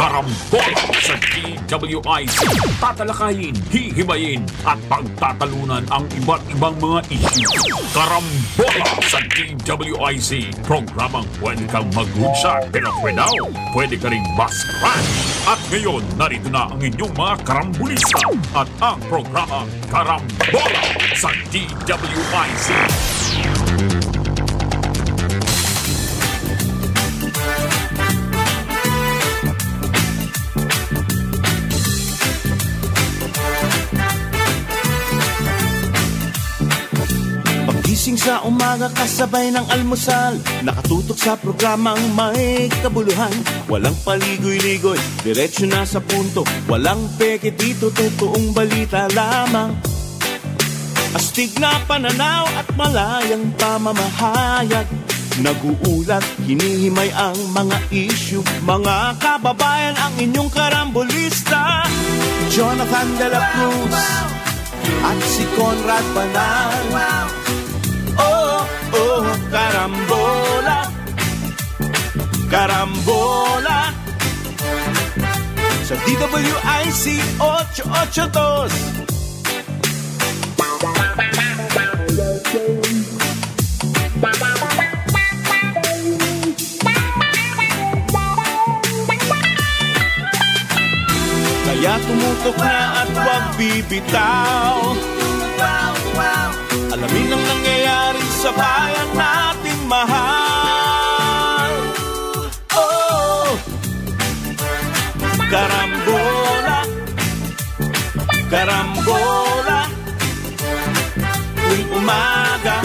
Karambola sa DWIC. Tatalakayin, hihimayin at pagtatalunan ang iba't ibang mga issue. Karambola sa DWIC. Programang pwede kang mag-good pero now, pwede ka rin mas-crash. At ngayon, narito na ang inyong mga karambulista at ang programa Karambola sa DWIC. Gising sa umaga kasabay ng almusal, nakatutok sa programang may kabuluhan. Walang paligoy-ligoy, diretso na sa punto, walang peke dito, totoong balita lamang. Astig na pananaw at malayang pamamahayag, naguulat, hinihimay ang mga issue. Mga kababayan, ang inyong karambolista, Jonathan De La Cruz at si Conrad Banal. Oh, karambola, karambola sa DWIC 882. Kaya tumutok na at huwag bibitaw. Alamin ang nangyayari sa bayan nating mahal. Oh, karambola, karambola, tuwing umaga.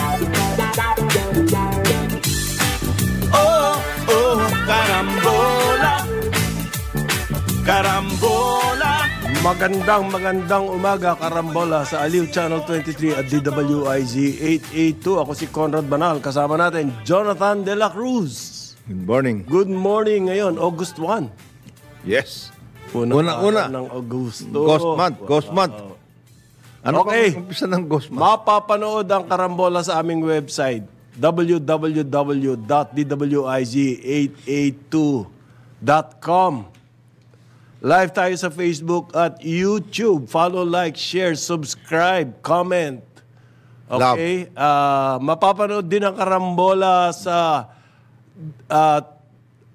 Oh, karambola, karambola. Magandang umaga, Karambola sa Aliw Channel 23 at DWIZ 882. Ako si Conrad Banal. Kasama natin, Jonathan De La Cruz. Good morning. Good morning ngayon, August 1. Yes. Una ng Agosto. Ghost month. Ano okay. bang umpisa ng Ghost month? Mapapanood ang Karambola sa aming website, www.dwiz882.com. Live tayo sa Facebook at YouTube. Follow, like, share, subscribe, comment. Okay? Mapapanood din ang Karambola sa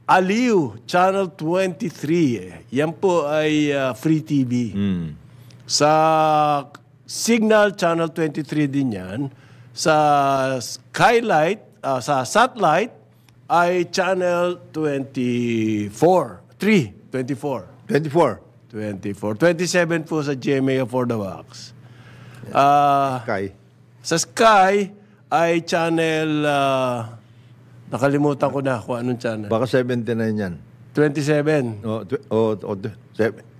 Aliw, Channel 23. Yan po ay free TV. Sa Signal, Channel 23 din yan. Sa Skylight, sa Satellite, ay Channel 24. 27 po sa GMA for the Wax. Sky. Sa Sky ay channel, nakalimutan ko na kung anong channel. Baka 79 yan. 27.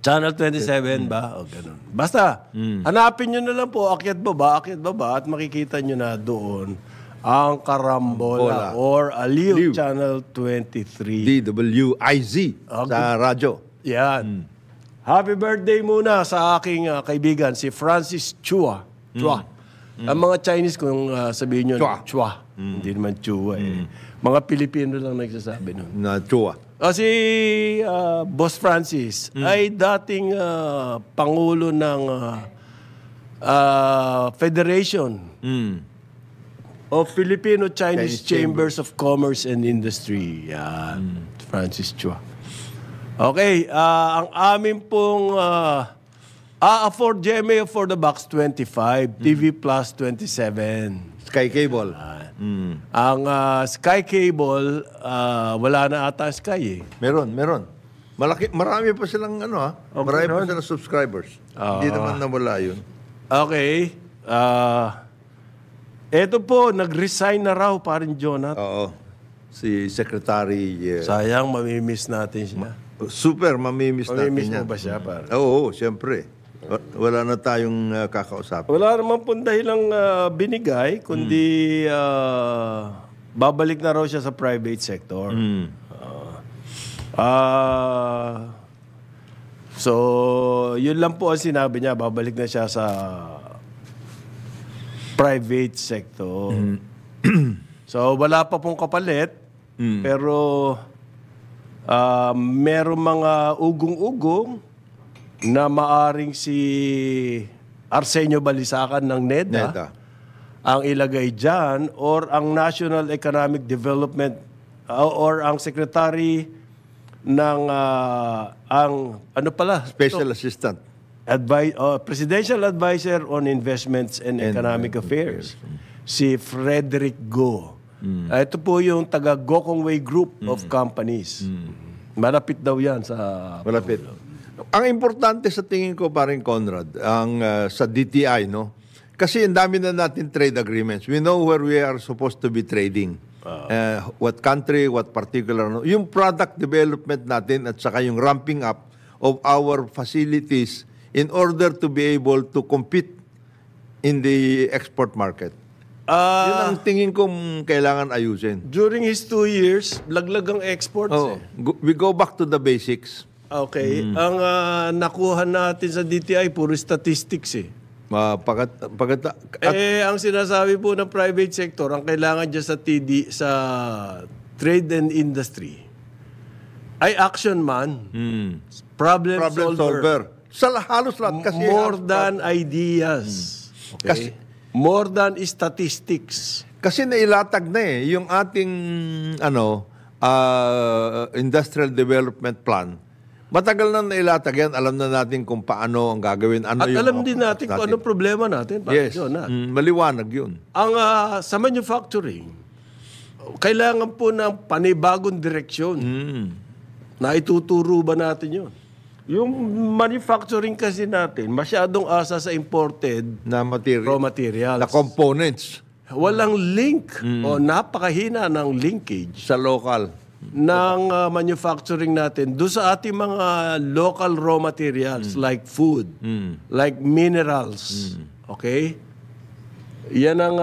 Channel 27 ba? O ganun. Basta, hanapin nyo na lang po, akyat baba, at makikita nyo na doon ang Karambola or Aliw Channel 23. DWIZ sa radyo. Yan. Happy birthday muna sa aking kaibigan, si Francis Chua. Ang mga Chinese, kung sabihin nyo, Chua. Hindi naman Chua eh. Mga Pilipino lang nagsasabi nun. Na Chua. Si Boss Francis ay dating Pangulo ng Federation of Filipino-Chinese Chambers of Commerce and Industry. Yan. Francis Chua. Okay, ang amin pong for GMA for the Box 25, TV Plus 27. Sky Cable. Ang Sky Cable, wala na ata Sky eh. Meron. Marami pa silang marami pa silang subscribers. Hindi naman nawala yun. Okay. Eto po, nag-resign na raw parin Jonathan. Oo. Si Secretary... Sayang, mamimiss natin siya. Super, mamimiss natin Mamimiss yan. mo ba siya, pare? Oo, siyempre. Wala na tayong kakausap. Wala naman pong dahilang binigay, kundi babalik na raw siya sa private sector. So, yun lang po ang sinabi niya, babalik na siya sa private sector. So, wala pa pong kapalit, pero Merong mga ugong-ugong na maaring si Arsenio Balisacan ng NEDA ang ilagay dyan, or ang National Economic Development or ang Secretary ng Special Assistant. Presidential Advisor on Investments and Economic Affairs, si Frederick Go. Ito po yung taga Gokongwei Group of Companies. Malapit daw yan sa... Malapit. Ang importante sa tingin ko, paring Conrad, ang sa DTI, no? Kasi ang dami na natin trade agreements. We know where we are supposed to be trading. What country, what particular... No? Yung product development natin at saka yung ramping up of our facilities in order to be able to compete in the export market. Yun ang tingin ko kailangan ayusin. During his 2 years, laglag ang exports We go back to the basics. Okay. Ang nakuha natin sa DTI, puro statistics ang sinasabi po ng private sector, ang kailangan dyan sa trade and industry ay action man, problem solver. Sa halos lahat kasi more than ideas. Okay? More than statistics. Kasi nailatag na yung ating industrial development plan. Matagal na nailatag yan. Alam na natin kung paano ang gagawin. At alam din natin kung ano problema natin. Yes. Maliwanag yun. Ang sa manufacturing, kailangan po ng panibagong direksyon. Na ituturo ba natin yun? Yung manufacturing kasi natin, masyadong asa sa imported na raw materials. Na components. Walang link o napakahina ng linkage sa local ng manufacturing natin doon sa ating mga local raw materials like food, like minerals. Okay? Yan ang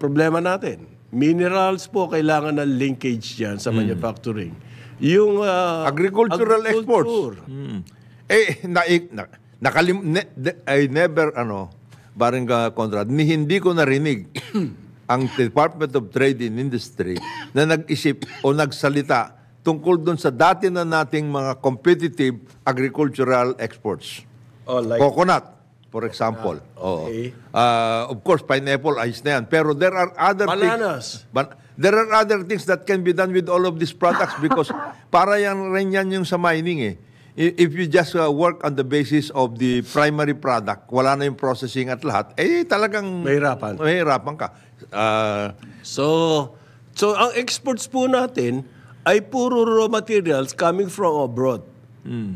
problema natin. Minerals po kailangan ng linkage yan sa manufacturing. Yung agricultural exports. I never Baring Conrad, hindi ko narinig ang Department of Trade and Industry na nag-isip o nagsalita tungkol doon sa dati na nating mga competitive agricultural exports. Like coconut, for example. Okay. Of course, pineapple, ayos na yan. Pero there are other bananas. There are other things that can be done with all of these products because para yan rin yan yung sa mining If you just work on the basis of the primary product, wala na yung processing at lahat, talagang mahirapan ka. So ang exports po natin ay puro raw materials coming from abroad.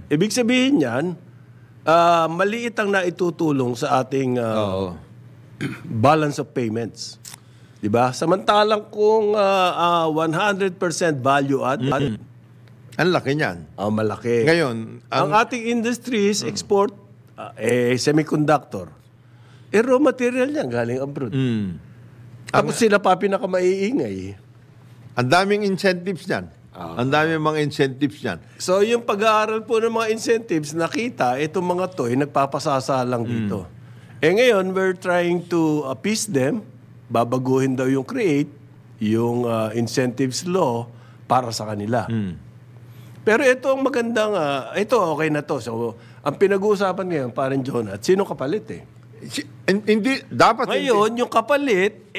Ibig sabihin yan, maliit ang naitutulong sa ating balance of payments. Diba? Samantalang kung 100% value add, ang laki niyan. Malaki. Ngayon, ang ating industries, export, semiconductor, raw material yan galing abroad. Tapos sila pa pinakamaiingay. Ang daming incentives niyan. Ang daming mga incentives niyan. So yung pag-aaral po ng mga incentives, nakita, itong mga to, nagpapasasa lang dito. Ngayon, we're trying to appease them, babaguhin daw yung yung incentives law para sa kanila. Pero ito ang magandang, ito okay na to. So, ang pinag-uusapan ngayon, parang John, at sino kapalit Hindi, dapat ngayon, yung kapalit,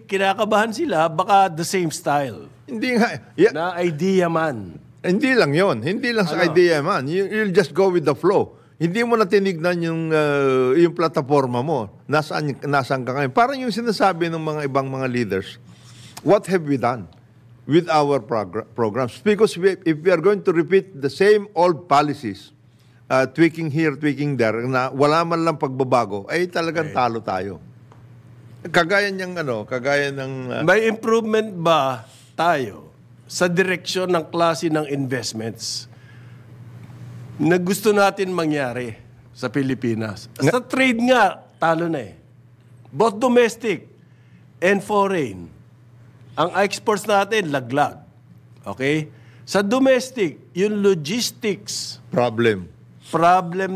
kinakabahan sila, baka the same style. Hindi nga. Na idea man. Hindi lang yon. Hindi lang sa idea man. You'll just go with the flow. Hindi mo na tinignan yung plataforma mo. Nasaan ka ngayon. Parang yung sinasabi ng mga ibang mga leaders, what have we done with our programs? Because if we are going to repeat the same old policies, tweaking here, tweaking there, na wala man lang pagbabago, talagang talo tayo. Kagaya ng... May improvement ba tayo sa direksyon ng klase ng investments na gusto natin mangyari sa Pilipinas? Sa trade nga, talo na Both domestic and foreign. Ang exports natin, laglag. Okay? Sa domestic, yung logistics problem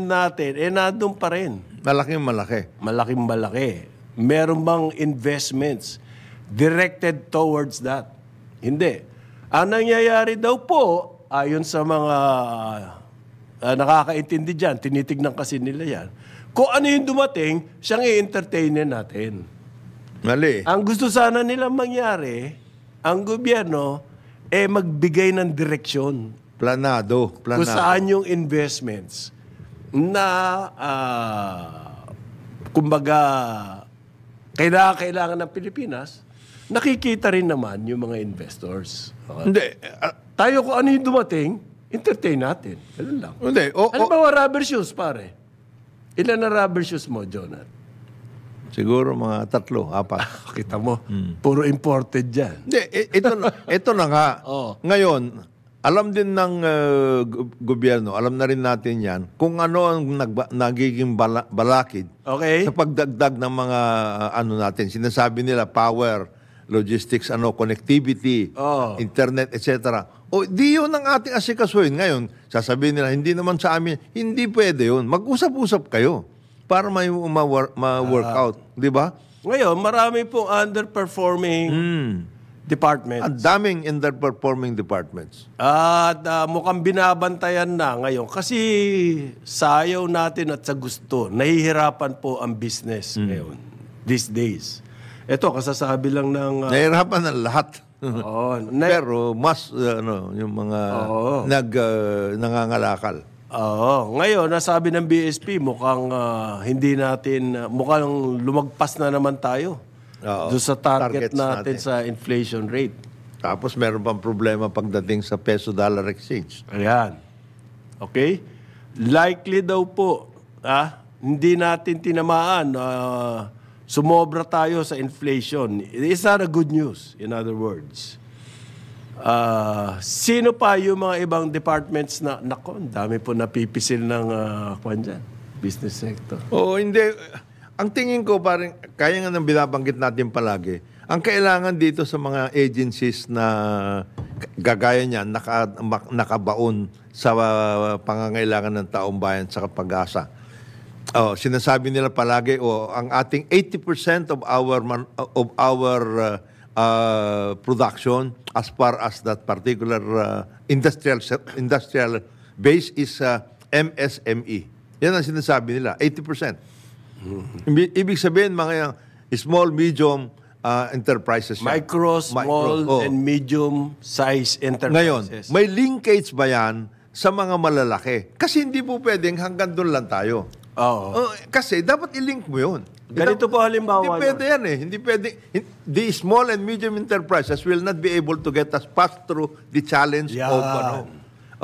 natin, nandun pa rin. Malaking malaki. Malaking malaki. Meron bang investments directed towards that? Hindi. Ang nangyayari daw po, ayon sa mga nakakaintindi dyan, tinitignan kasi nila yan, kung ano yung dumating, siyang i-entertainin natin. Mali. Ang gusto sana nilang mangyari, ang gobyerno, magbigay ng direksyon Planado. kung saan yung investments na, kumbaga, kailangan ng Pilipinas, nakikita rin naman yung mga investors. Okay? Hindi. Tayo kung ano yung dumating, entertain natin. Ganun lang. Hindi. Ano ba rubber shoes, pare? Ilan na rubber shoes mo, Jonat? Siguro mga 3, 4. Kita mo, puro imported dyan. Hindi, ito na nga. Oh. Ngayon, alam din ng gobyerno, alam na rin natin yan, kung ano ang nagiging balakid Okay? sa pagdagdag ng mga natin. Sinasabi nila, power, logistics, connectivity, internet, etc. O di yun ang ating asikasuhin. Ngayon, sasabihin nila, hindi naman sa amin, hindi pwede yun. Mag-usap-usap kayo para may ma-workout. Di ba? Ngayon, marami pong underperforming departments. Ang daming underperforming departments. At mukhang binabantayan na ngayon. Kasi sayaw natin at sa gusto, nahihirapan po ang business ngayon, these days. Ito, kasasabi lang ng... Nahirapan ng lahat. Pero, Pero mas, yung mga nangangalakal. ngayon, nasabi ng BSP, mukhang hindi natin, mukhang lumagpas na naman tayo. Doon sa target Targets natin natin. sa inflation rate. Tapos meron pang problema pagdating sa peso-dollar exchange. Ayan. Okay? Likely daw po, hindi natin tinamaan, sumobra tayo sa inflation. It's not a good news, in other words. Sino pa yung mga ibang departments na, nako, dami po napipisil ng business sector. Hindi. Ang tingin ko, parang, kaya nga nang binabanggit natin palagi, ang kailangan dito sa mga agencies na gagaya niyan, nakabaon sa pangangailangan ng taong bayan sa pag-asa. Sinasabi nila palagi, ang ating 80% of our production as far as that particular industrial base is MSME. Yan ang sinasabi nila, 80%. Ibig sabihin, mga small, medium enterprises. Micro, small, and medium size Ngayon, enterprises. may linkage ba yan sa mga malalaki? Kasi hindi po pwedeng hanggang doon lang tayo. Kasi dapat i-link mo yun. Ganito po halimbawa. Hindi pwede yan eh. Hindi pwede. The small and medium enterprises will not be able to get us past through the challenge of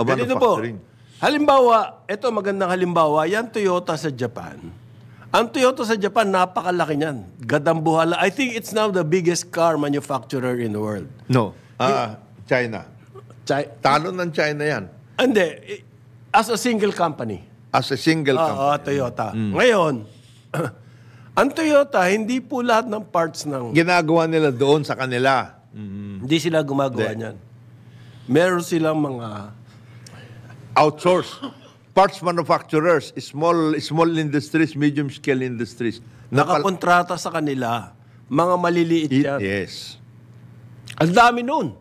Ganito po. manufacturing. Halimbawa, ito magandang halimbawa, yan Toyota sa Japan. Ang Toyota sa Japan, napakalaki niyan. Gadambuhala. I think it's now the biggest car manufacturer in the world. No. China. Talo ng China yan. Hindi. As a single company. As a single company. Toyota. Ngayon, ang Toyota, hindi po lahat ng parts ng... Ginagawa nila doon sa kanila. Hindi sila gumagawa niyan. Meron silang mga... Outsource. Parts manufacturers, small industries, medium scale industries. Nakakontrata sa kanila. Mga maliliit yan. Yes. Ang dami nun.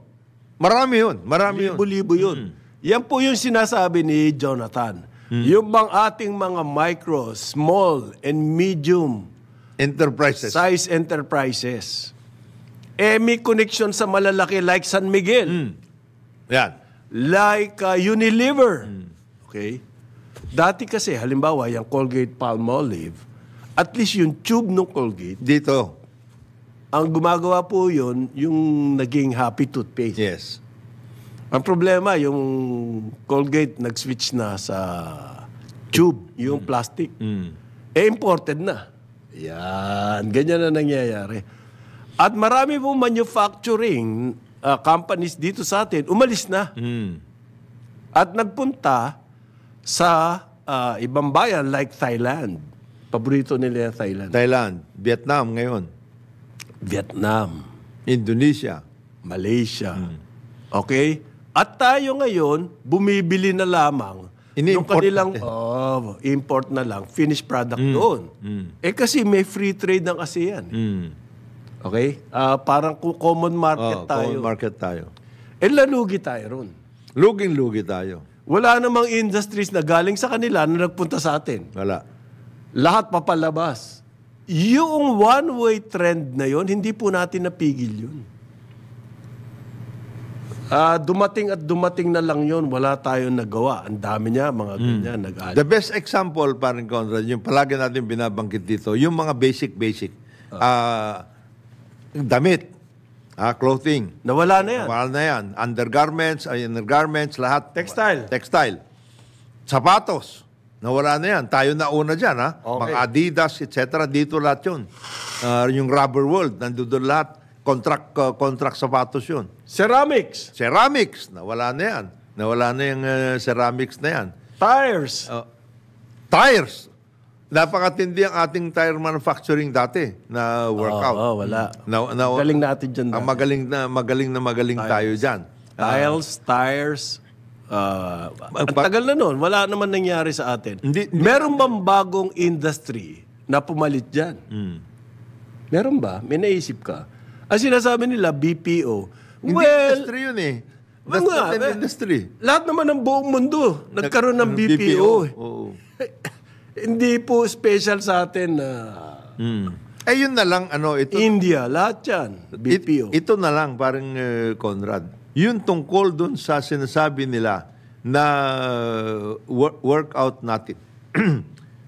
Marami yun. Libo-libo yun. Yan po yung sinasabi ni Jonathan. Yung bang ating mga micro, small, and medium Enterprises. size enterprises. May connection sa malalaki like San Miguel. Yan. Like Unilever. Okay? Dati kasi, halimbawa, yung Colgate-Palmolive, at least yung tube ng Colgate, Dito. ang gumagawa po yun, yung naging happy toothpaste. Yes. Ang problema, yung Colgate nag-switch na sa tube, yung plastic. Imported na. Yan. Ganyan na nangyayari. At marami pong manufacturing companies dito sa atin, umalis na. At nagpunta sa ibang bayan like Thailand. Paborito nila yung Thailand. Thailand. Vietnam ngayon. Vietnam. Indonesia. Malaysia. Okay? At tayo ngayon, bumibili na lamang yung Ini-import kanilang import na lang, finished product doon. Kasi may free trade ng ASEAN. Okay? Parang common market tayo. Common market tayo. Lalugi tayo ron. Luging-lugi tayo. Wala namang industries na galing sa kanila na nagpunta sa atin. Wala. Lahat papalabas. Yung one-way trend na yon, hindi po natin napigil yun. Dumating at dumating na lang yon, wala tayong nagawa. Ang dami niya, mga ganyan, nag-alit. The best example, parang Conrad, yung palagi natin binabanggit dito, yung mga basic. Damit, clothing. Nawala na yan. Nawala na yan. Undergarments, lahat. Textile. Sapatos. Nawala na yan. Tayo na una dyan, ha? Okay. Mga Adidas, etc. Dito lahat yun. Yung Rubber World, nandun lahat. Contract sapatos yun. Ceramics. Nawala na yan. Nawala na yung ceramics na yan. Tires. Tires. Napakatindi ang ating tire manufacturing dati na workout. Wala. Galing natin dyan. Magaling tayo dyan. Tires. Ang tagal na nun. Wala naman nangyari sa atin. Hindi. Meron bang bagong industry na pumalit dyan? Meron ba? May naisip ka? Ang sinasabi nila, BPO. Hindi industry yun eh. That's not an industry. Lahat naman ng buong mundo nagkaroon ng BPO. Oo. Hindi po special sa atin na Yun na lang, ito. India, lahat yan. BPO. Ito na lang, parang Conrad. Yun tungkol dun sa sinasabi nila na workout natin.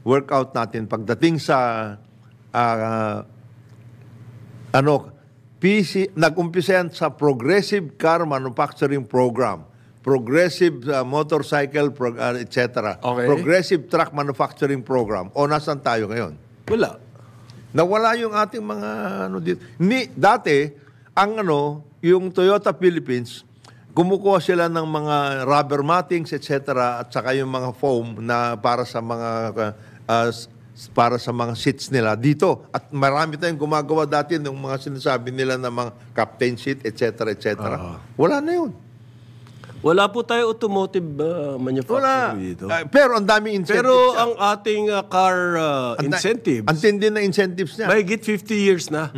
Workout natin. Pagdating sa nag-umpisa yan sa Progressive Car Manufacturing Program. Progressive Motorcycle, etc. Okay. Progressive Truck Manufacturing Program. O, nasan tayo ngayon? Wala. Nawala yung ating mga dito. Dati, yung Toyota Philippines, kumukuha sila ng mga rubber mattings, etc. at saka yung mga foam na para sa mga seats nila dito. At marami tayong gumagawa dati ng mga sinasabi nila na mga captain seat, etc. Wala na yun. Wala po tayo automotive manufacturing dito. Pero ang daming incentives. Pero ang ating car incentives, ang tindi na incentives niya. may higit 50 years na.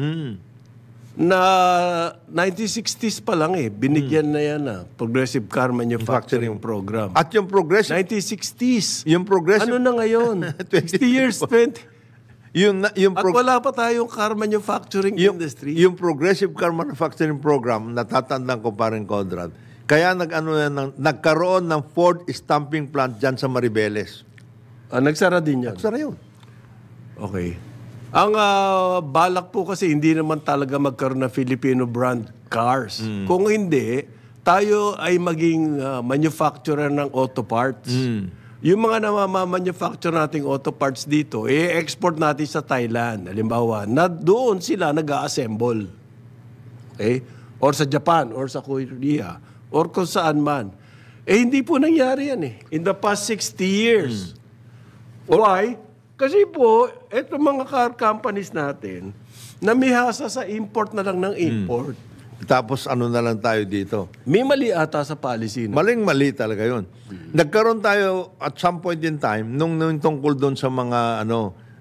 Na 1960s pa lang binigyan na yan Progressive Car Manufacturing Program. At yung progressive... 1960s. Yung progressive... Ano na ngayon? 60 years, 20. At wala pa tayong car manufacturing industry. Yung Progressive Car Manufacturing Program, natatandaan ko pa rin, Conrad, kaya nagkaroon ng Ford stamping plant dyan sa Maribeles. Nagsara din yan? Nagsara yun. Okay. Ang balak po kasi hindi naman talaga magkaroon ng Filipino brand cars. Kung hindi, tayo ay maging manufacturer ng auto parts. Yung mga manufacture nating auto parts dito, export natin sa Thailand. Halimbawa, na doon sila nag-assemble. Okay? Or sa Japan, or sa Korea, or kung saan man. Hindi po nangyari yan in the past 60 years. Why? Kasi po, itong mga car companies natin, namihasa sa import na lang ng import. Tapos na lang tayo dito. May mali ata sa policy. Maling-mali talaga yun. Nagkaroon tayo at some point in time, nung tungkol doon sa mga,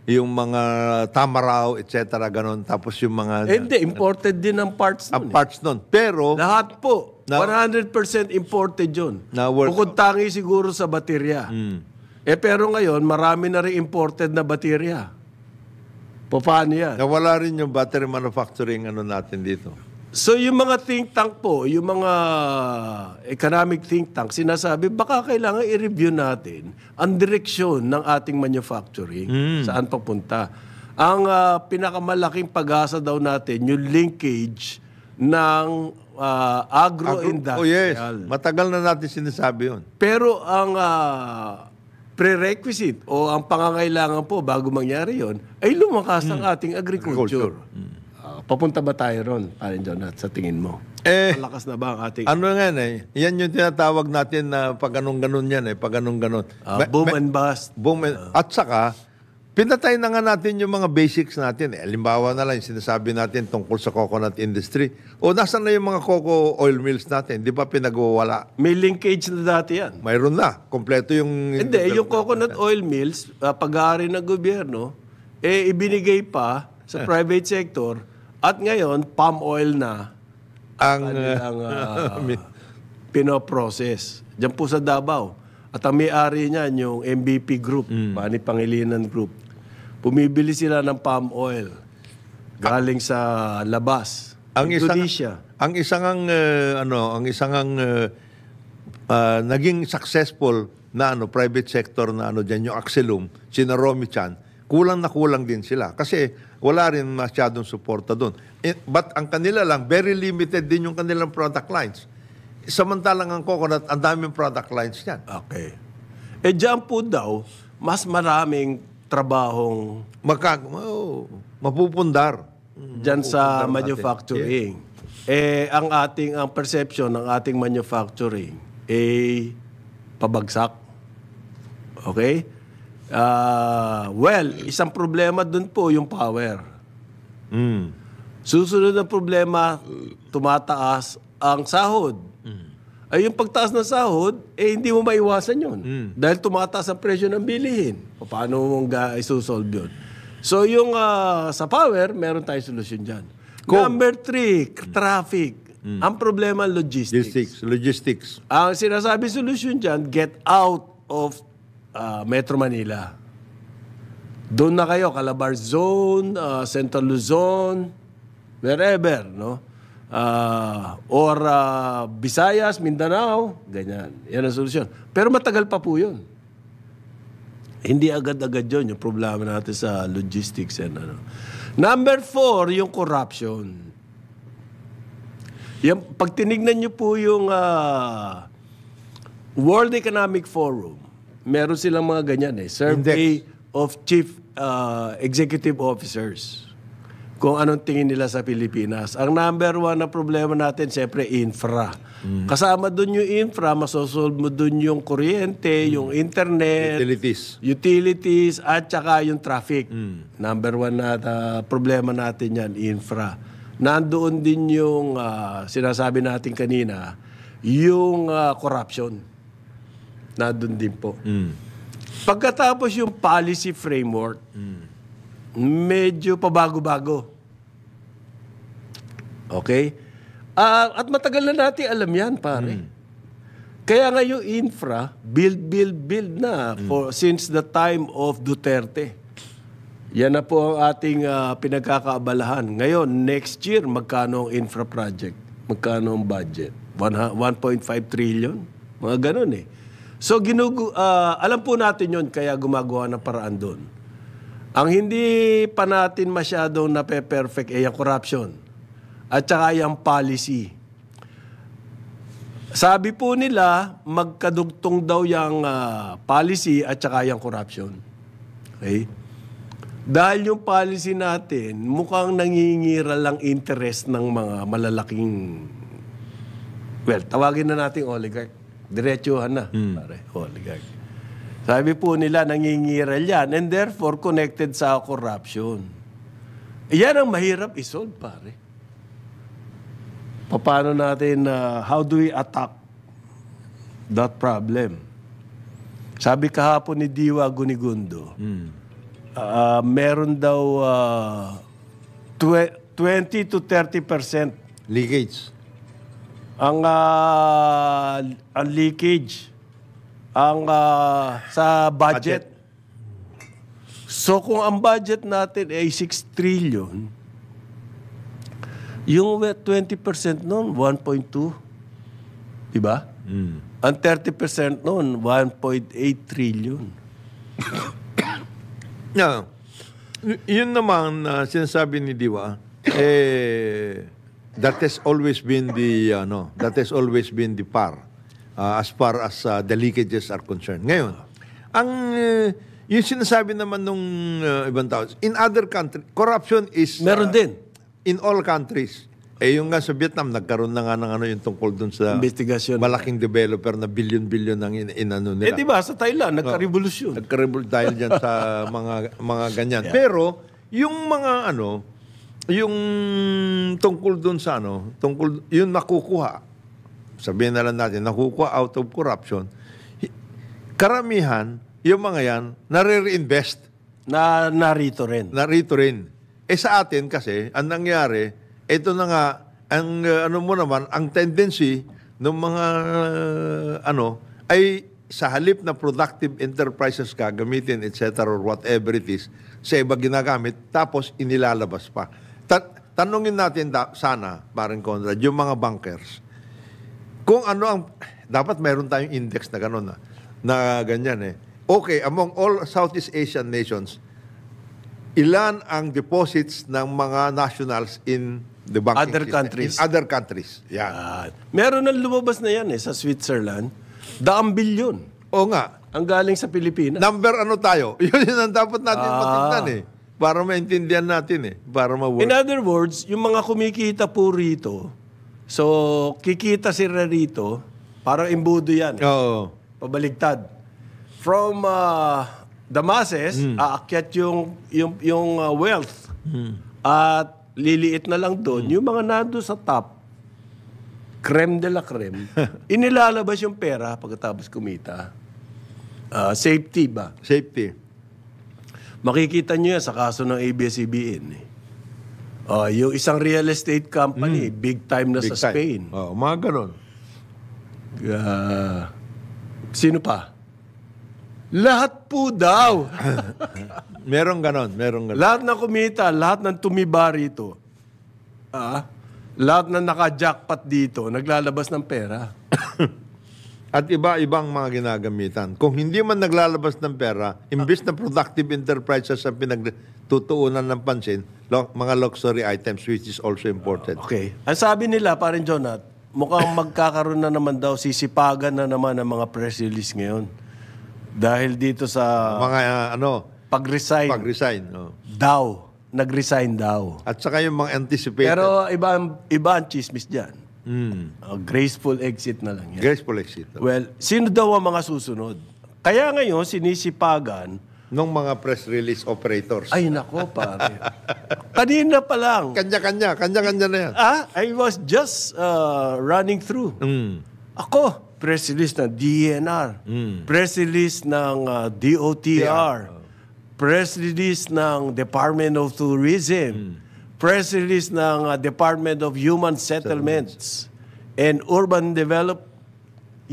yung mga Tamaraw, etc., ganon. Tapos yung mga... Hindi, imported din ang parts nun. Parts nun. Pero... Lahat po. 100% imported yun. Bukod tangi siguro sa baterya. Pero ngayon, marami na rin imported na baterya. Paano yan? Nawala rin yung battery manufacturing natin dito. So yung mga think tank po, yung mga economic think tank, sinasabi, baka kailangan i-review natin ang direksyon ng ating manufacturing, saan papunta. Ang pinakamalaking pag-asa daw natin, yung linkage ng agro-industrial. Oh yes, matagal na natin sinasabi yun. Pero ang prerequisite o ang pangangailangan po bago mangyari yon ay lumakas ang ating agriculture. Papunta ba tayo ron, Parin Jonat, sa tingin mo? Malakas na ba ang ating... Yan yung tinatawag natin na pag ganun-ganun yan pag ganun-ganun. Boom and bust. At saka, pinatay na nga natin yung mga basics natin. Halimbawa na lang yung sinasabi natin tungkol sa coconut industry. O nasan na yung mga cocoa oil mills natin? Di ba pinagwawala? May linkage na dati yan. Mayroon na. Kompleto yung... Hindi, yung coconut oil mills, pag-aari ng gobyerno, ibinigay pa sa private sector at ngayon, palm oil na ang pinoprocess. Diyan po sa Davao. At ang may-ari niyan, yung MVP Group, Manny Pangilinan Group. Pumibili sila ng palm oil galing sa labas. Indonesia. Ang isang naging successful na private sector na diyan yung Axelum, si Naromi Chan, kulang na kulang din sila kasi wala rin masyadong suporta doon. But ang kanila lang, very limited din yung kanilang product lines. Samantalang ang coconut, ang daming product lines yan. Okay. Diyan po daw, mas maraming trabahong mapupundar. Diyan sa manufacturing. Ang perception ng ating manufacturing pabagsak. Okay? Isang problema dun po yung power. Susunod na problema, tumataas ang sahod. Ay yung pagtaas ng sahod, hindi mo maiwasan yun. Dahil tumataas ang presyo ng bilihin. Paano mong isusolve yun? So yung sa power, meron tayong solusyon dyan. Number 3, traffic. Ang problema, logistics. Ang sinasabi solusyon dyan, get out of Metro Manila. Doon na kayo, Calabar Zone, Central Luzon, wherever, no? Or Visayas, Mindanao, ganyan. Yan ang solusyon. Pero matagal pa po yun. Hindi agad-agad yun, yung problema natin sa logistics. Number 4, yung corruption. Pag tinignan nyo po yung World Economic Forum, meron silang mga ganyan Survey of Chief Executive Officers. Kung anong tingin nila sa Pilipinas. Ang number 1 na problema natin, siyempre, infra. Kasama doon yung infra, masosolve mo doon yung kuryente, yung internet, utilities, at saka yung traffic. Number 1 na problema natin yan, infra. Nandoon din yung sinasabi natin kanina, yung corruption. Nandoon din po. Pagkatapos yung policy framework, medyo pabago-bago. Okay? At matagal na natin alam yan, pare. Kaya nga yung infra, build na since the time of Duterte. Yan na po ang ating pinagkakaabalahan. Ngayon, next year, magkano ang infra project? Magkano ang budget? 1.5 trillion? Mga ganun So, alam po natin yun, kaya gumagawa ng paraan doon. Ang hindi pa natin masyadong nape-perfect ay ang corruption. At saka yung policy. Sabi po nila, magkadugtong daw yung policy at saka yung corruption. Okay? Dahil yung policy natin, mukhang nangingira lang interest ng mga malalaking, tawagin na natin oligarch. Diretsuhan na, pare, oligarch. Sabi po nila, nangingiral yan and therefore connected sa corruption. Yan ang mahirap isolve, pare. Paano natin, how do we attack that problem? Sabi kahapon ni Diwa Gunigundo, meron daw 20 to 30% leakage. Ang leakage sa budget. So kung ang budget natin ay 6 trillion, yung 20% noon 1.2, diba? Ang 30% noon 1.8 trillion. Yeah. Yun naman sinasabi ni Diwa, that has always been the par as far as the leakages are concerned. Ngayon, yung sinasabi naman nung ibang tao, in other countries, corruption is meron din in all countries. Yung nga sa Vietnam, nagkaroon na nga ng yung tungkol dun sa investigasyon, malaking developer na billion-billion ang inano nila. Diba, sa Thailand, nagka-revolusyon. Nagka-revolusyon dahil dyan sa mga ganyan. Yeah. Pero, yung mga yung tungkol dun sa yung nakukuha, sabihin na lang natin, nakukuha out of corruption, karamihan, yung mga yan, nare-reinvest. Narito rin. Sa atin kasi, ang nangyari, ito na nga, ang ang tendency, ng mga ay sa halip na productive enterprises gagamitin, etc. or whatever it is, sa iba ginagamit, tapos inilalabas pa. Tanungin natin sana, parang Conrad, yung mga bankers, kung ano ang, dapat meron tayong index na gano'n na ganyan eh. Okay, among all Southeast Asian nations, ilan ang deposits ng mga nationals in the banking Other system? countries. In other countries. Yan. Meron nang lumabas na yan sa Switzerland. 100 bilyon. O nga. Ang galing sa Pilipinas. Number tayo? Yun ang dapat natin matingnan eh. Para maintindihan natin eh. Para ma-work. In other words, yung mga kumikita po rito, so kikita sila rito, parang imbudo yan. Oo. Pabaligtad. From the masses, aakyat yung wealth. At liliit na lang doon, yung mga nando sa top, creme de la creme, inilalabas yung pera pagkatapos kumita. Safety ba? Safety. Makikita nyo yan sa kaso ng ABS-CBN. Yung isang real estate company, big time na Big sa time. Spain. Oo, mga ganon. Sino pa? Lahat po daw. Merong ganon. Lahat na kumita, lahat ng tumiba rito. Lahat na naka-jackpot dito, naglalabas ng pera. At iba-ibang mga ginagamitan. Kung hindi man naglalabas ng pera, imbis na productive enterprises ang pinagtutuunan ng pansin, mga luxury items which is also important. Okay. Ang sabi nila, parin Jonat, mukhang magkakaroon na naman daw, sisipagan na naman ang mga press release ngayon. Dahil dito sa Mga pag-resign oh. daw. Nag-resign daw. At saka yung mga anticipated. Pero iba ang chismis dyan. Graceful exit na lang yan. Graceful exit. Well, sino daw ang mga susunod? Kaya ngayon, sinisipagan. Nung mga press release operators. Ay, nako, pare. Kanina pa lang. Kanya-kanya na yan. I was just running through. Ako, press release ng DENR. Press release ng DOTR. Press release ng Department of Tourism. Press release ng Department of Human Settlements and Urban Development.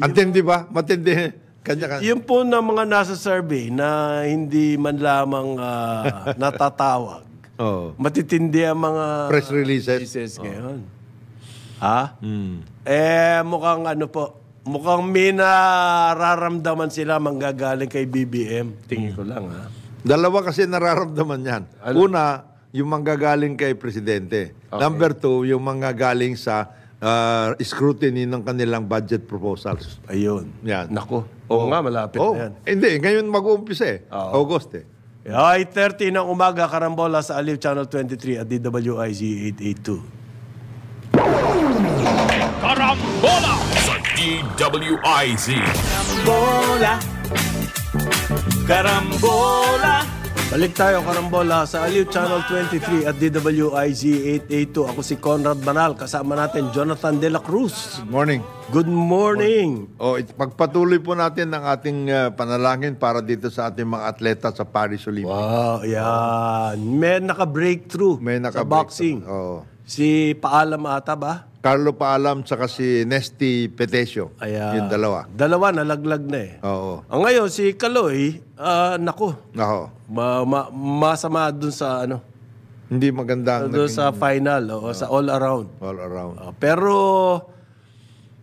Antindi ba? Matindi. Kanya-kanya. Yung po na mga nasa survey na hindi man lamang natatawag. Matitindi ang mga Press releases. ngayon. Mukhang may nararamdaman sila manggagaling kay BBM. Tingin ko lang, Dalawa kasi nararamdaman yan. Una, yung manggagaling kay Presidente. Okay. Number 2, yung manggagaling sa scrutiny ng kanilang budget proposals. Ayun. Yan. Nako. Oo nga, malapit na yan. Hindi, ngayon mag-uumpisa August Ay, 30 ng umaga, karambola sa Aliw Channel 23 at DWIZ 882. Karambola sa DWIZ. Karambola. Balik tayo, karambola, sa Aliw Channel 23 at DWIZ 882. Ako si Conrad Banal. Kasama natin, Jonathan De La Cruz. Good morning. Good morning. Pagpatuloy po natin ang ating panalangin para dito sa ating mga atleta sa Paris Olympics. Wow, yan. May naka-breakthrough sa boxing. Si Paalam ata ba? Carlo Paalam tsaka si Nesty Petesio. Yung dalawa. Dalawa, nalaglag na eh. Oo. Ngayon, si Kaloy, nako. Masama dun sa Hindi maganda. Dun sa final, sa all-around. All-around. Pero,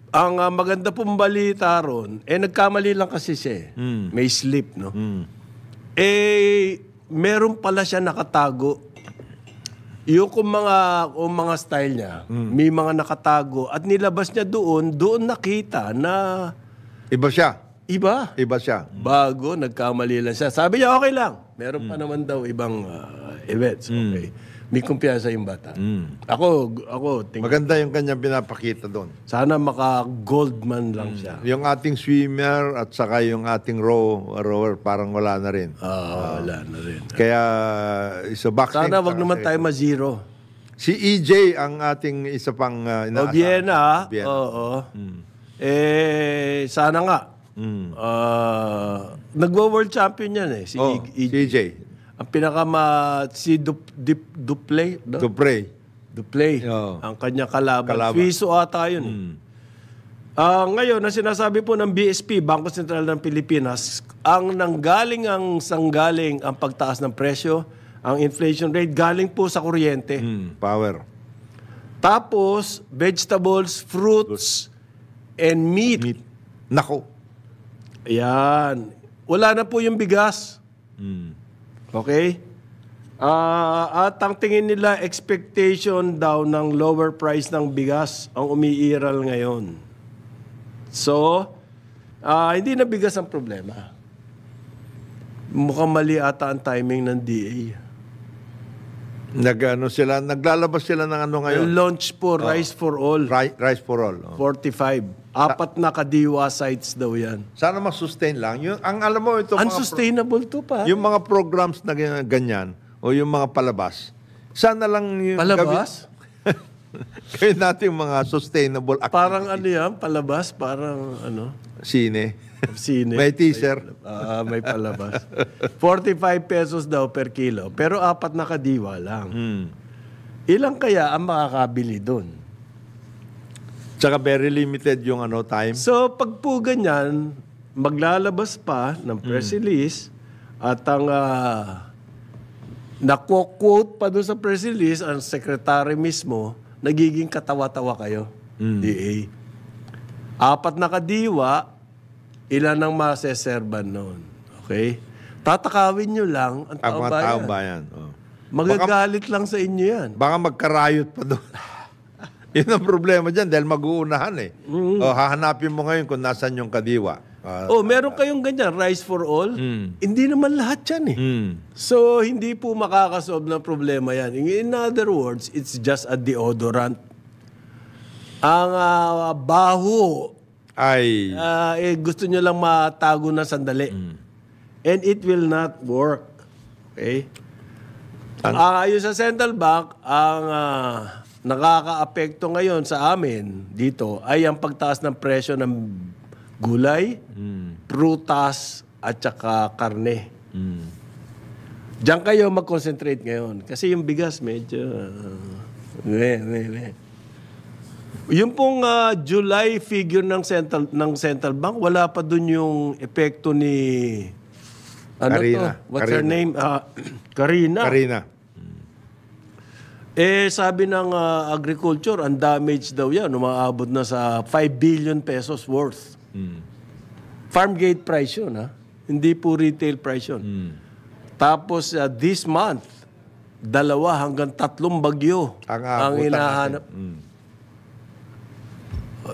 ang maganda pong balita ron, nagkamali lang kasi siya eh. May slip, no? Meron pala siya nakatago. Yung kung mga style niya, may mga nakatago at nilabas niya doon nakita na iba siya. Iba siya. Bago, nagkamali lang siya. Sabi niya, okay lang. Meron pa naman daw ibang events. Okay. May kumpiyansa yung bata. Ako, maganda yung kanyang pinapakita doon. Sana maka-gold man lang siya. Yung ating swimmer at saka yung ating rower, parang wala na rin. Wala na rin. Kaya, sa boxing... Sana wag naman tayo ma-zero. Si EJ ang ating isa pang inaasahan. Vienna. Oo. Sana nga. Nagwo-world champion yan eh. Si EJ. Ang si Duplay. No? Duprey. Ang kanya kalaban. Suiso ata yun. Ngayon, na sinasabi po ng BSP, Bangko Sentral ng Pilipinas, ang sanggaling ang pagtaas ng presyo, ang inflation rate, galing po sa kuryente. Power. Tapos, vegetables, fruits, and meat. Nako. Ayan. Wala na po yung bigas. Okay? At ang tingin nila, expectation daw ng lower price ng bigas ang umiiral ngayon. So, hindi na bigas ang problema. Mukhang mali ata ang timing ng DA. Naglalabas sila ng ano ngayon? Launch po, Rice for All. Rice for all. 45. 4 na kadiwa sites daw yan. Sana ma-sustain lang. Ang alam mo, ito Unsustainable to pa. yung mga programs na ganyan, o yung mga palabas, sana lang yung Palabas? gawin natin yung mga sustainable activity. Parang ano yan, palabas, parang ano, Sine. sine. May teaser. May palabas. 45 pesos daw per kilo, pero 4 na kadiwa lang. Ilang kaya ang makakabili doon? Tsaka very limited yung time. So, pag po ganyan, maglalabas pa ng press release at ang naku-quote pa doon sa press release, ang secretary mismo, nagiging katawa-tawa kayo, DA. 4 na kadiwa, ilan ang maseserban noon? Okay? Tatakawin nyo lang ang Ang mga taong bayan. Magagalit lang sa inyo yan. Baka magkarayot pa doon. Yun ang problema dyan dahil mag-uunahan eh. Hahanapin mo ngayon kung nasan yung kadiwa. Meron kayong ganyan, Rice for All. Hindi naman lahat yan eh. So, hindi po makakasolve ng problema yan. In other words, it's just a deodorant. Ang baho, Ay. gusto nyo lang matago na sandali. And it will not work. Okay? Ayon sa Central Bank, ang nakaka-apekto ngayon sa amin dito ay ang pagtaas ng presyo ng gulay, prutas, at saka karne. Diyan kayo mag-concentrate ngayon. Kasi yung bigas medyo... Yung pong July figure ng Central Bank, wala pa dun yung epekto ni... Karina. What's her name? Karina. Sabi ng agriculture, ang damage daw yan. Umaabot na sa 5 billion pesos worth. Farm gate price yun, ha? Hindi po retail price yun. Tapos, this month, 2 hanggang 3 bagyo ang hinahanap.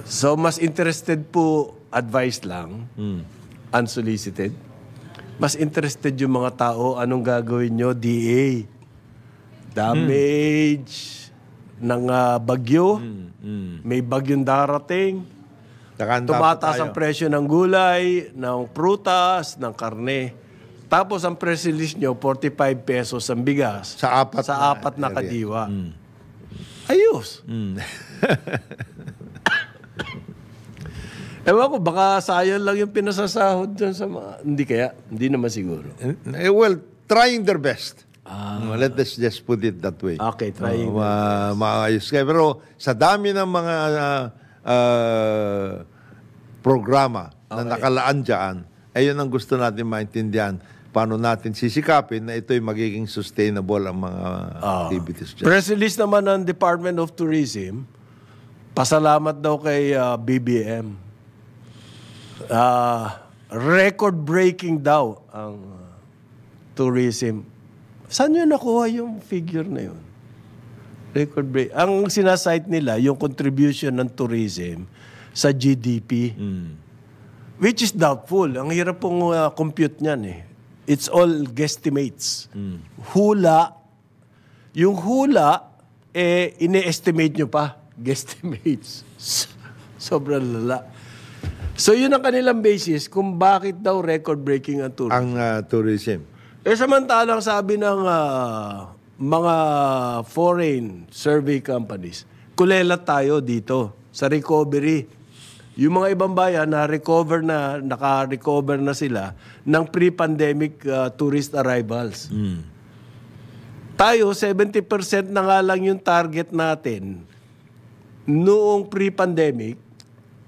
So, mas interested po, advice lang, unsolicited. Mas interested yung mga tao, anong gagawin nyo, DA. Damage ng bagyo. May bagyong darating. Tumataas ang presyo ng gulay, ng prutas, ng karne. Tapos ang press release nyo, 45 pesos ang bigas. Sa 4 na kadiwa. Ayos. Ewan ko, baka sayang lang yung pinasasahod dyan sa mga... Hindi kaya? Hindi naman siguro. Well, trying their best. Let us just put it that way. Okay, trying. Maayos kayo. Pero sa dami ng mga programa na nakalaan dyan, ayun ang gusto natin maintindihan. Paano natin sisikapin na ito'y magiging sustainable ang mga activities dyan. Press release naman ng Department of Tourism, pasalamat daw kay BBM. Record-breaking daw ang tourism. Saan yun nakuha yung figure na yun? Record-break. Ang sinasite nila, yung contribution ng tourism sa GDP, which is doubtful. Ang hirap pong compute niyan eh. It's all guesstimates. Hula. Yung hula, ine-estimate nyo pa. Guesstimates. Sobrang lala. So yun ang kanilang basis kung bakit daw record-breaking ang tourism. Ang tourism. Samantalang sabi ng mga foreign survey companies, kulela tayo dito sa recovery. Yung mga ibang bayan naka-recover na sila ng pre-pandemic tourist arrivals. Tayo, 70% na nga lang yung target natin noong pre-pandemic.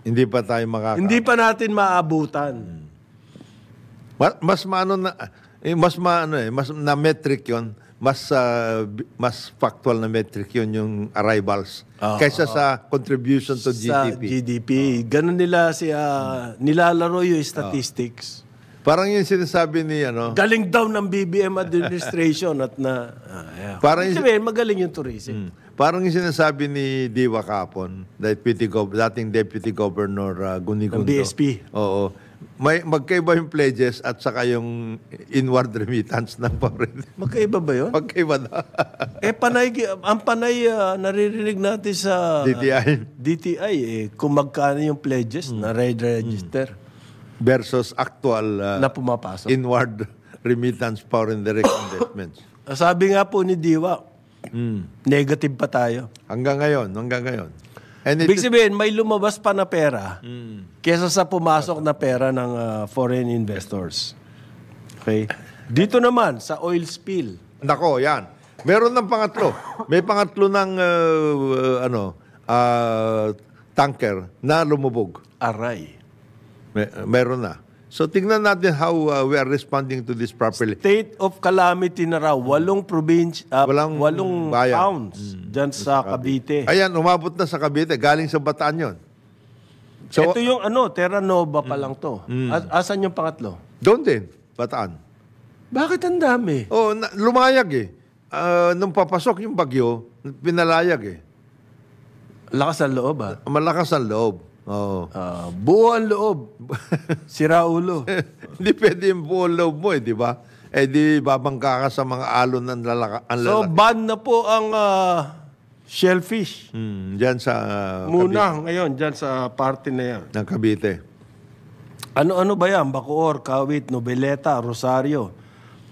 Hindi pa tayo makaka... Hindi pa natin maabutan. Mas maano na... mas maano mas na metric yon, mas factual na metric yon yung arrivals kaysa sa contribution to Sa GDP. GDP. Ganun nila nilalaro yung statistics. Parang yung sinasabi ni Galing daw ng BBM administration at na... Parang Ibig sabihin, magaling yung tourism. Parang yung sinasabi ni Diwa kapon, dating Deputy Governor Gunigundo. Ng BSP. Oo. Magkaiba yung pledges at saka yung inward remittance ng foreign. Magkaiba ba yun? Magkaiba na. Ang panay naririnig natin sa DTI kung magkano yung pledges na register Versus actual na pumapasok. inward remittance foreign direct investments. Sabi nga po ni Diwa, negative pa tayo. Hanggang ngayon. And Ibig sabihin, may lumabas pa na pera kesa sa pumasok na pera ng foreign investors. Okay? Dito naman, sa oil spill. Nako, yan. Meron ng pangatlo. May pangatlo ng tanker na lumubog. Aray. Meron na. So, tingnan natin how we are responding to this properly. State of calamity na raw. 8 bayan. towns dyan sa Cavite. Ayan, umabot na sa Cavite. Galing sa Bataan yun. So, ito yung Terra Nova pa lang to. Asan yung pangatlo? doon din, Bataan. Bakit ang dami? Oh, lumayag eh. Nung papasok yung bagyo, pinalayag eh. Lakas ang loob Malakas ang loob. Oo. Buo ang loob. Sira ulo. Hindi pwede yung buong loob mo di ba? Di babangka ka sa mga alon ng So, ban na po ang shellfish. Diyan sa Muna ngayon, dyan sa party na yan. ng Cavite. Ano ba yan? Bacoor, Kawit, Nobeleta, Rosario,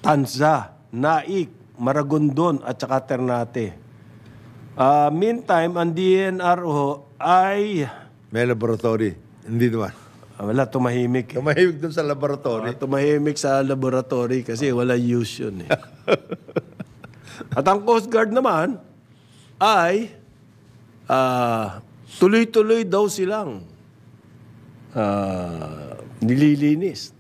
Tanza, Naik, Maragondon, at saka Ternate. Meantime, ang DNRO ay... May laboratory. Hindi naman. Wala, tumahimik. Tumahimik doon sa laboratory. Tumahimik sa laboratory kasi wala use yun At ang Coast Guard naman ay tuloy-tuloy daw silang naglilinis.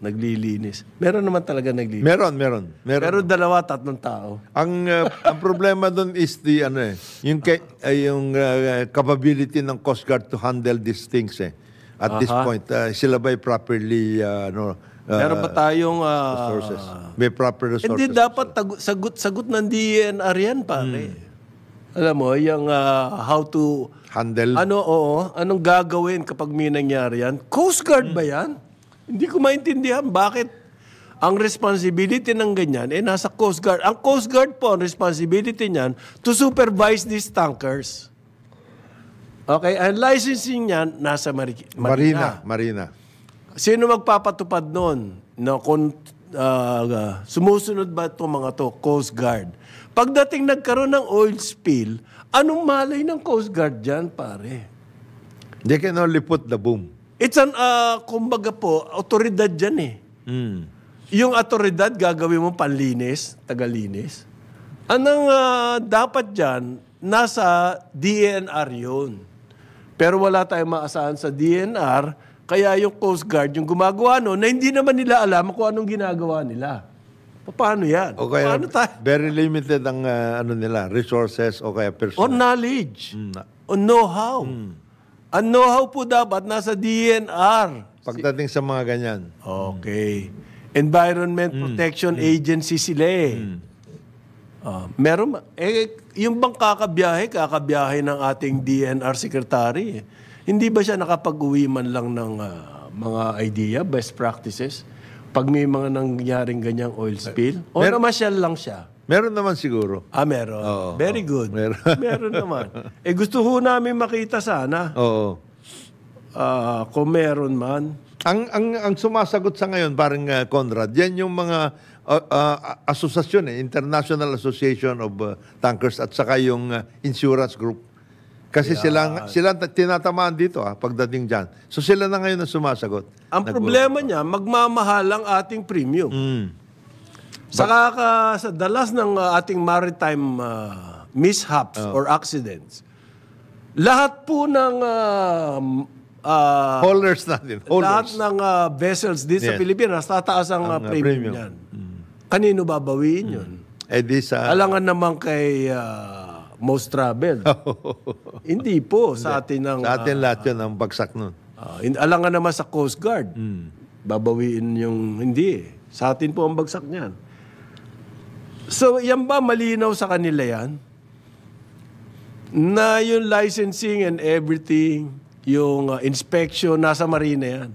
Meron naman talaga naglilinis. Meron. Pero 2-3 tao. Ang problema doon is yung capability ng Coast Guard to handle these things At this point, sila ba'y properly Meron ba tayong resources? May proper resources. Hindi dapat sagot ng DNR yan, pare. Alam mo, yung how to handle. Anong gagawin kapag may nangyari yan? Coast Guard ba yan? Hindi ko maintindihan bakit ang responsibility ng ganyan nasa Coast Guard. Ang Coast Guard po, ang responsibility niyan to supervise these tankers. Okay, ang licensing niyan nasa Marina. Sino magpapatupad nun? Kung sumusunod ba itong mga to? Coast Guard. Pagdating nagkaroon ng oil spill, anong malay ng Coast Guard dyan, pare? They can only put the boom. It's kumbaga po, otoridad dyan Yung otoridad, gagawin mo panlinis, tagalinis. Anong dapat dyan, nasa DNR yun. Pero wala tayong maasahan sa DNR, kaya yung Coast Guard, yung gumagawa na hindi naman nila alam kung anong ginagawa nila. Paano yan? O kaya Paano tayo? very limited ang nila, resources o kaya O personnel. knowledge. O know-how. Ang know-how po dapat nasa DNR. Pagdating sa mga ganyan. Okay. Environment Protection Agency sila meron yung bang kakabiyahe ng ating DNR Secretary. Hindi ba siya nakapag-uwi man lang ng mga idea, best practices? Pag may mga nangyaring ganyang oil spill? O namasyal lang siya? Meron naman siguro. Meron. Very good. Meron. Meron naman. Gusto ho namin makita sana. Oo. Kung meron man. Ang sumasagot sa ngayon, parang Conrad, yan yung mga asosasyon, International Association of Tankers at saka yung insurance group. Kasi sila tinatamaan dito pagdating dyan. So sila na ngayon na sumasagot. Ang problema niya, magmamahal ang ating premium. Saka sa dalas ng ating maritime mishaps or accidents, lahat po ng Haulers natin. lahat Haulers. ng vessels dito sa Yes. Pilipinas, tataas ang premium premium. yan. Kanino babawiin yun? Eh di sa... Alangan naman kay Most Travel. Hindi po sa atin ang... Sa atin lahat yun ang bagsak nun. alangan naman sa Coast Guard. Babawiin yung... Hindi. Sa atin po ang bagsak niyan. So, yan ba malinaw sa kanila yan? Na yung licensing and everything, yung inspection, nasa marina yan.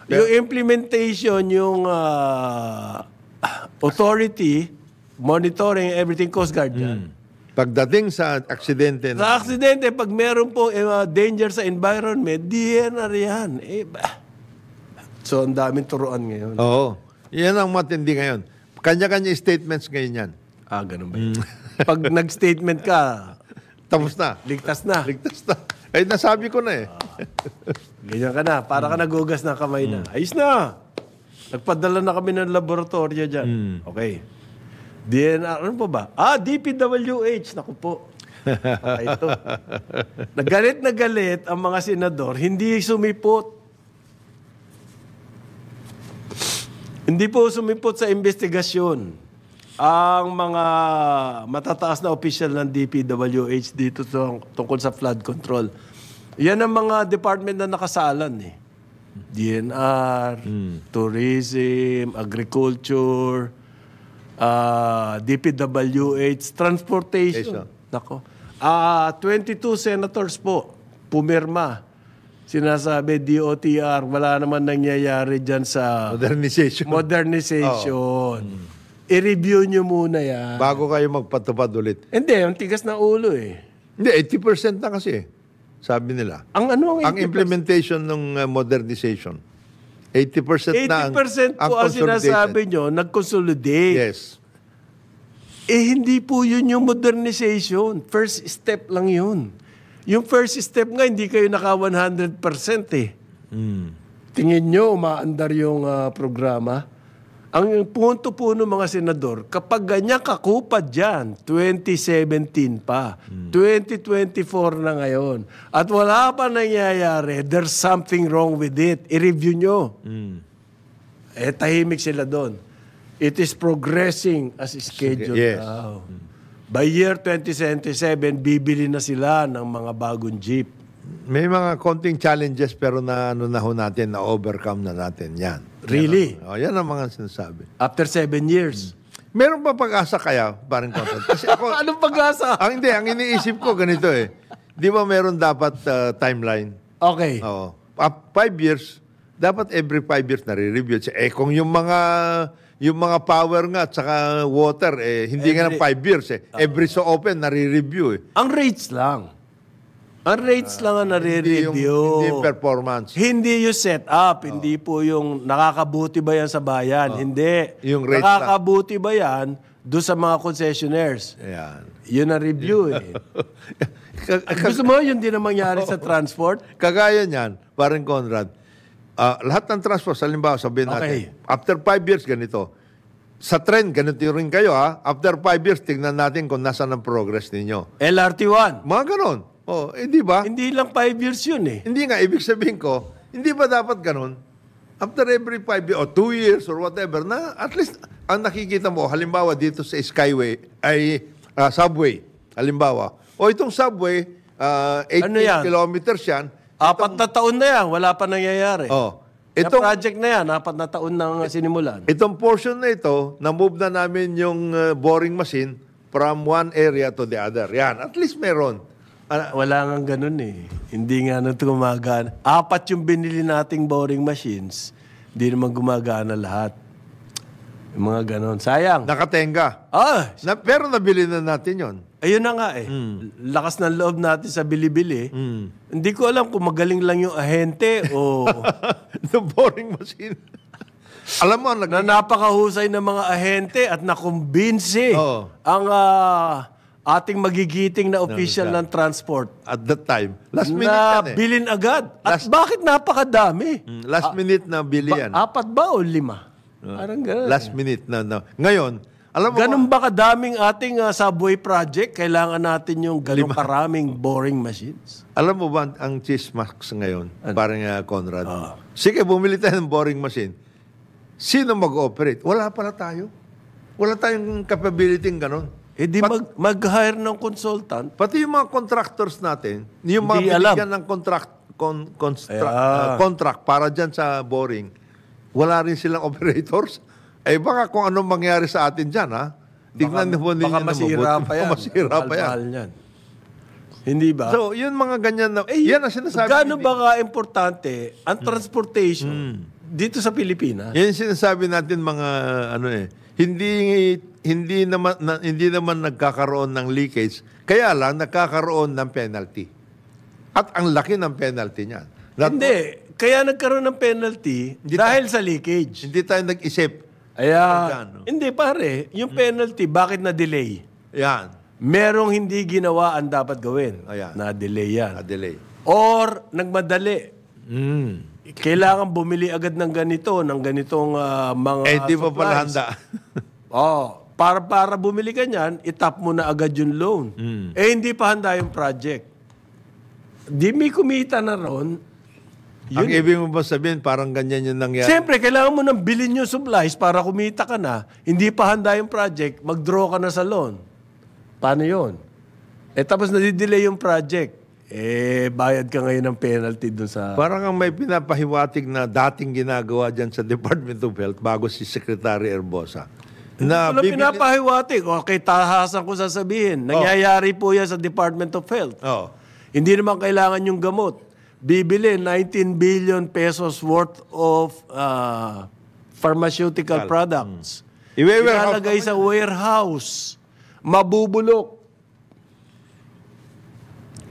Yung implementation, yung authority, monitoring, everything, Coast Guard yan. Pagdating sa aksidente Sa aksidente, pag meron po danger sa environment, DNR yan. So, ang daming turuan ngayon. Oo. Yan ang matindi ngayon. Kanya-kanya statements ngayon yan. Ganun ba yun? Pag nag-statement ka, Tapos na. ligtas na. Ligtas na. Ay, nasabi ko na eh. Ganyan ka na. Para ka nagugas ng kamay na. Ayos na. Nagpadala na kami ng laboratorio dyan. Okay. DNR, ano pa ba? DPWH. Naku po. Ito. Nagalit na galit ang mga senador. Hindi sumipot. Hindi po sumipot sa investigasyon ang mga matataas na opisyal ng DPWH dito tungkol sa flood control. Yan ang mga department na nakasalan eh. DNR, Tourism, Agriculture, DPWH, Transportation. Nako. 22 senators po pumirma. Sinasabi, DOTR, wala naman nangyayari dyan sa modernization. I-review nyo muna yan. Bago kayo magpatupad ulit. Hindi, ang tigas na ulo eh. Hindi, 80% na kasi. Sabi nila. Ang implementation ng modernization. 80% na 80% po ang sinasabi nyo, nag-consolidate. Yes. Hindi po yun yung modernization. First step lang yun. Yung first step nga, hindi kayo naka 100% eh. Tingin nyo, umaandar yung programa. Ang punto po ng mga senador, kapag ganyan kakupad dyan, 2017 pa, 2024 na ngayon, at wala pa nangyayari, there's something wrong with it. I-review nyo. Tahimik sila doon. It is progressing as scheduled Yes. now. By year 2077, bibili na sila ng mga bagong jeep. May mga konting challenges pero na ho natin, na-overcome na natin. Yan. Really? Yan ang mga sinasabi. After 7 years. Meron pa pag-asa kaya, parang content? Kasi ako, Anong pag-asa? ang iniisip ko ganito eh. Di ba meron dapat timeline? Okay. Oo. 5 years, dapat every 5 years nare-review. Kung yung mga power nga at saka water, hindi nga ng 5 years every so open, nare-review Ang rates lang. Ang rates lang ang nare-review. Hindi yung performance. Hindi yung setup. Hindi po yung nakakabuti ba yan sa bayan. Hindi. Yung rates nakakabuti ba yan doon sa mga concessionaires. Ayan. Yun ang review eh. Gusto mo yun din ang mangyari sa transport? Kagaya niyan, parang Conrad, lahat ng transport, halimbawa sabihin natin, after 5 years ganito, sa trend, ganito rin kayo after 5 years, tignan natin kung nasaan ang progress ninyo. LRT1. Mga ganon. Di ba? Hindi lang 5 years yun eh. Hindi nga, ibig sabihin ko, hindi ba dapat ganon? After every 5 years, or 2 years, or whatever, na at least, ang nakikita mo, halimbawa dito sa Skyway, subway, halimbawa. Itong subway, 18 kilometers yan. 4 na taon na yan, wala pa nangyayari. Itong project na yan, 4 na taon nang sinimulan. Itong portion na ito, na-move na namin yung boring machine from one area to the other. Yan, at least meron. Wala nga ganun eh. Hindi nga na gumagana. 4 yung binili nating boring machines. Hindi naman gumagana lahat. Yung mga ganun. Sayang. Nakatenga. Pero nabili na natin yon. Ayun na nga eh. Lakas ng loob natin sa bili-bili. Hindi ko alam kung magaling lang yung ahente o... The boring machine. Alam mo, na napakahusay ng mga ahente at nakumbinsi ang ating magigiting na official ng transport. At that time. Last minute na bilin agad. At bakit napakadami? Last minute na bili yan. 4 ba o 5? Parang gano'n. Last minute na. Ngayon, Alam mo, ganun ba kadaming ating subway project? Kailangan natin yung ganun karaming boring machines. alam mo ba ang chismax ngayon, parang Conrad? Sige, bumili tayo ng boring machine. Sino mag-operate? Wala pala tayo. Wala tayong capability gano'n. Di mag-hire ng consultant. Pati yung mga contractors natin, yung mga Hindi alam. binigyan ng contract para dyan sa boring, wala rin silang operators. Baka kung anong mangyari sa atin dyan, ha? Tignan mo ninyo Baka masira pa yan. Masira pa yan. Mahal yan. Hindi ba? So, yun mga ganyan na, yan ang sinasabi. Gaano ba ka-importante ang transportation dito sa Pilipinas? Yan yung sinasabi natin mga, hindi naman nagkakaroon ng leakage, kaya lang nagkakaroon ng penalty. At ang laki ng penalty niya. Hindi. Kaya nagkaroon ng penalty dahil sa leakage. Hindi tayo nag-isip. Hindi pare. Yung penalty, bakit na-delay? Yan. Merong hindi ginawa ang dapat gawin. Ayan. Na-delay yan. Na-delay. Or nagmadali. Kailangan bumili agad ng ganito, ng ganitong mga Hindi pa pala supplies. handa. Para bumili ka niyan, itap mo na agad yung loan. Hindi pa handa yung project. Di may kumita na ron. Ang ibig mo ba sabihin, parang ganyan yung nangyari? Siyempre, kailangan mo ng bilhin yung supplies para kumita ka na. Hindi pa handa yung project, mag-draw ka na sa loan. Paano yun? Tapos nadidelay yung project. Bayad ka ngayon ng penalty dun sa... Parang ang may pinapahiwatig na dating ginagawa dyan sa Department of Health bago si Secretary Herbosa. Na Wala pinapahiwatig. Okay, tahasan ko sasabihin. Nangyayari po yan sa Department of Health. Hindi naman kailangan yung gamot. Bibili 19 billion pesos worth of pharmaceutical products. Ilalagay sa warehouse. Mabubulok.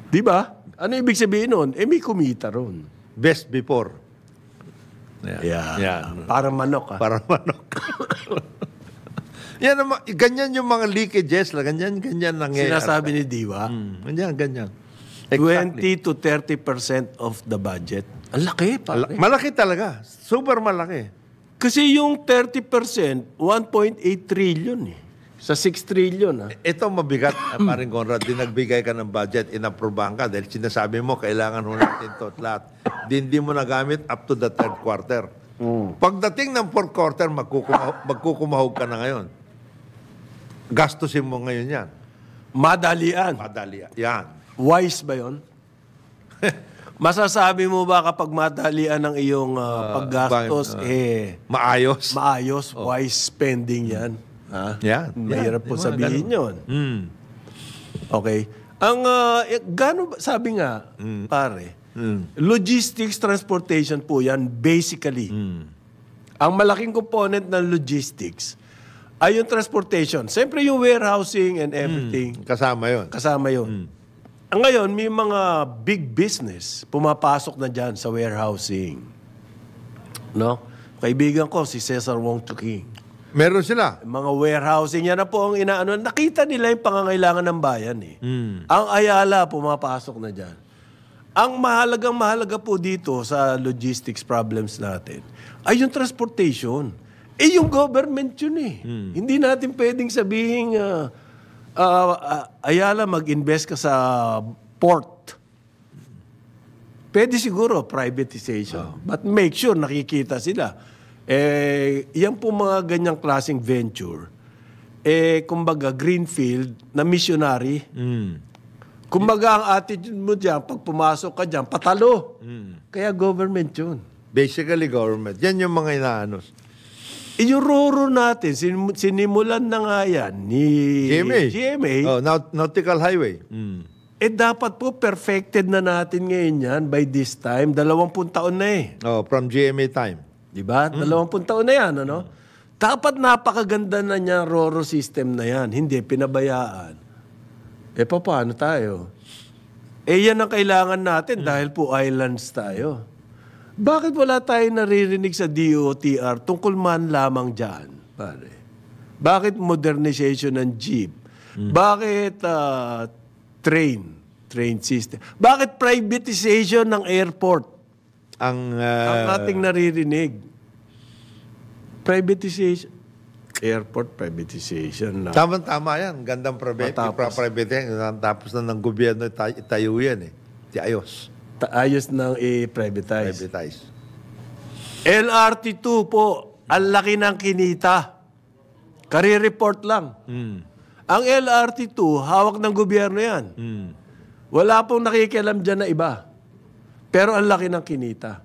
Di ba? Ano ibig sabihin nun? May kumita ron. Best before. Yan. Parang manok. Parang manok. Yan, ganyan yung mga leakages. Ganyan nangyayari. Sinasabi ni Diwa. Ganyan. Exactly. 20 to 30% of the budget. Ang laki, pare. Malaki talaga. Super malaki. Kasi yung 30%, 1.8 trillion eh. Sa 6 trillion. Ito mabigat, paring Conrad. Nagbigay ka ng budget, inapprobahan ka dahil sinasabi mo, kailangan ho natin ito at lahat. Hindi mo nagamit up to the third quarter. Pagdating ng fourth quarter, magkukumahog ka na ngayon. Gastusin mo ngayon yan. Madalian. Yan. Wise ba yun? Masasabi mo ba kapag madalian ng iyong paggastos, maayos? Wise spending yan? Yan. Mahirap po sabihin yun. Okay. Ang, gano, sabi nga, pare, logistics transportation po yan, basically. Ang malaking component ng logistics ay yung transportation. Siyempre yung warehousing and everything. Kasama yun. Ngayon, may mga big business pumapasok na dyan sa warehousing. No? Kaibigan ko, si Cesar Wong Chuking. Meron sila. Mga warehousing, yan na po ang inaano. Nakita nila yung pangangailangan ng bayan eh. Ang Ayala, pumapasok na dyan. Ang mahalaga po dito sa logistics problems natin ay yung transportation. Yung government yun eh. Hindi natin pwedeng sabihin, Ayala, mag-invest ka sa port. Pwede siguro privatization. But make sure nakikita sila. Yan po mga ganyang klaseng venture. Kumbaga, greenfield na missionary. Kumbaga, ang attitude mo dyan, pag pumasok ka dyan, patalo. Kaya government yun. Basically, government. Yan yung mga inaanos. Yung roro natin, sinimulan na nga yan ni GMA. Nautical Highway. Dapat po perfected na natin ngayon yan by this time. 20 taon na eh. From GMA time. Diba? 20 taon na yan, ano? Dapat napakaganda na niya roro system na yan. Hindi, pinabayaan. Paano tayo? Yan ang kailangan natin dahil po islands tayo. Bakit wala tayong naririnig sa DOTR tungkol man lamang dyan, pare? Bakit modernization ng jeep? Bakit train system? Bakit privatization ng airport? Ang ating naririnig. Privatization. Airport privatization na. Tama-tama yan. Gandang Matapos. privatization. Tapos na ng gobyerno itayo yan eh. Ayos. Ayos nang i-privatize. Privatize. LRT2 po, ang laki ng kinita. Kari-report lang. Ang LRT2, hawak ng gobyerno yan. Wala pong nakikialam dyan na iba. Pero ang laki ng kinita.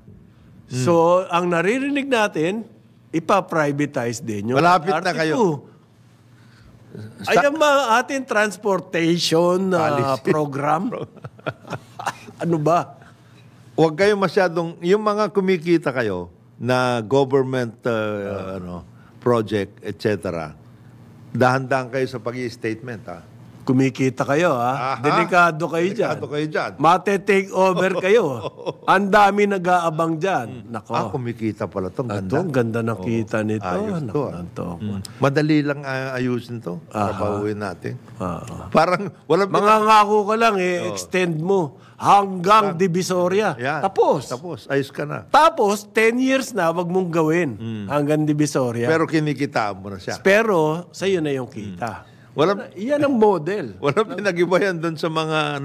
So, ang naririnig natin, ipa-privatize din yung Malapit LRT2. na kayo. Ay, ang mga ating transportation program. Ano ba? Huwag kayo masyadong, yung mga kumikita kayo na government project, etc. Dahan-dahan kayo sa pag-i-statement, ha? Kumikita kayo, ha? Aha. Delikado kayo dyan. Delikado kayo dyan. Mate-take over kayo. Ang dami nag-aabang dyan. Nako. Kumikita pala ito. Ito, ang ganda ng kita nito. Ayos to, Nako. Madali lang ayusin to. Trabahuin natin. Parang, walang Mangangako ka lang, extend mo hanggang Divisoria. Yan. Tapos. Ayos ka na. Tapos, 10 years na, wag mong gawin hanggang Divisoria. Pero kinikitaan mo na siya. Pero, sa'yo na yung kita. Yan ang model. Walang pinag-ibayan doon sa mga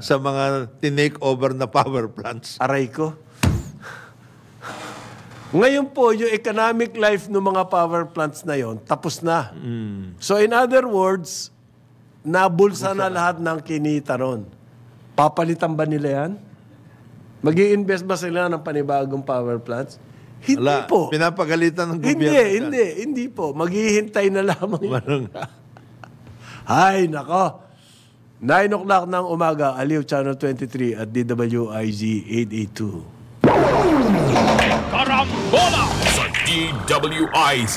sa mga tinake over na power plants. Aray ko. Ngayon po, yung economic life ng mga power plants na yon tapos na. So in other words, nabulsa na lahat ng kinita ron. Papalitan ba nila yan? Mag-i-invest ba sila ng panibagong power plants? Hindi po. Pinapagalitan ng gobyerno. Hindi po. Maghihintay na lamang. Ay, nako. 9 o'clock ng umaga, Aliw Channel 23 at DWIZ 882. Karambola sa DWIZ.